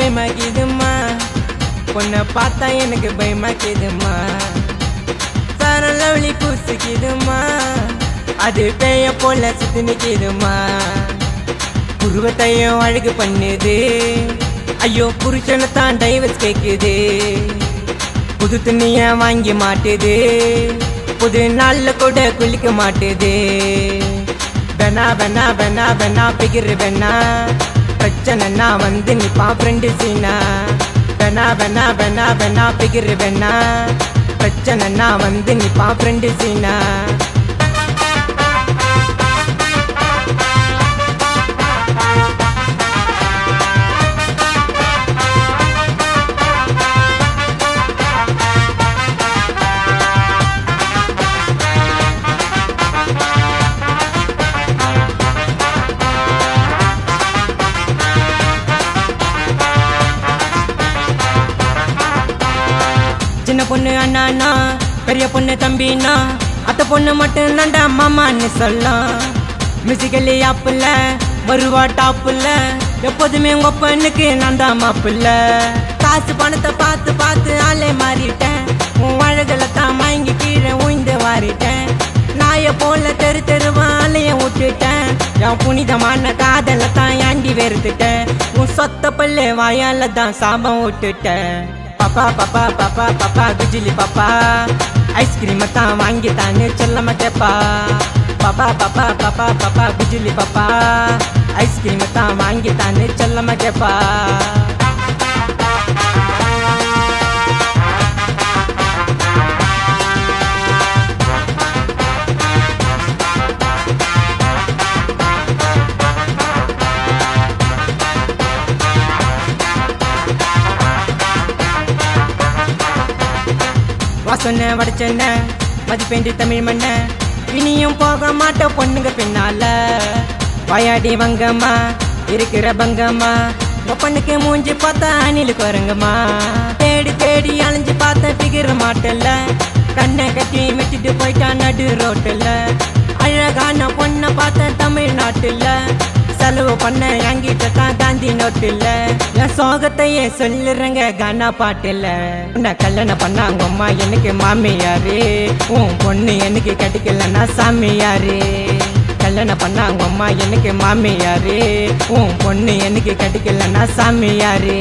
பயமாக்கிதுமா பொண்ணை பார்த்தா எனக்கு பயமாக்கிதுமா சாரம் லவ்லி பூசிக்கிதுமா அது பேய போல சுத்தி நிக்கிதுமா புருவத்தையும் அழகு பண்ணுது ஐயோ புருஷனை தான் டைவர்ஸ் கேக்குது புது துணிய வாங்கி மாட்டுது புது நாள்ல கூட குளிக்க மாட்டுது பெனா பெனா பெனா பெனா பிகிரு பெனா பிரச்சனைனா வந்து நிப்பா ஃப்ரெண்டு சீனா பெனா பெனா பெனா பெனா பிகிரு பெனா பிரச்சனைனா வந்து நிப்பா ஃப்ரெண்டு சீனா சின்ன பொண்ணு அண்ணாண்ணா பெரிய பொண்ணு தம்பினா அத்தை பொண்ணு மட்டும் தாண்டா மாமான்னு சொல்லலாம் மியூசிக்கலி ஆப்பில்ல வருவா டாப்புல்ல எப்போதுமே உங்க பொண்ணுக்கு நான் தான் மாப்பில்ல காசு பணத்தை பார்த்து பார்த்து ஆளே மாறிட்டேன் உன் அழகுல தான் மயங்கி கீழே உயிந்து வாரிட்டேன் நாய போல தெரு தெருவா ஆலைய விட்டுட்டேன் என் புனிதமான காதல தான் ஏண்டி வெறுத்துட்டேன் உன் சொத்த பல்ல வாயால தான் சாபம் விட்டுட்டேன் பாப்பா பாப்பா பாப்பா பாப்பா குஜிலி பாப்பா ஐஸ்கிரீம் தான் வாங்கி தானே செல்லமா கேப்பா பாப்பா பாப்பா பாப்பா பாப்பா குஜிலி பாப்பா ஐஸ்கிரீம் தான் வாங்கி தானே செல்லமா கேப்பா வாசனை வடச்சென்ன மதிப்பேண்டி தமிழ் மண்ண இனியும் போக மாட்ட பொண்ணுங்க பின்னால வாயாடி வங்கம்மா இருக்கிற பங்கம்மா பொண்ணுக்கு மூஞ்சி பார்த்தா அணில் குரங்கம்மா தேடி தேடி அலைஞ்சு பார்த்த பிகிற மாட்டல கண்ணை கட்டி மெட்டிட்டு போயிட்டான் நடு ரோட்டுல அழகான பொண்ணை பார்த்த தமிழ்நாட்டுல செலவு பண்ண என்கிட்ட தான் காந்தி நோட்டுல என் சோகத்தையே சொல்லுறங்க கானா பாட்டுல உன்னை கல்யாணம் பண்ணாங்க அம்மா எனக்கு மாமியாரு உன் பொண்ணு எனக்கு கிடைக்கலன்னா சாமியாரு கல்யாணம் பண்ணாங்க அம்மா எனக்கு மாமியாரு உன் பொண்ணு எனக்கு கிடைக்கலன்னா சாமியாரு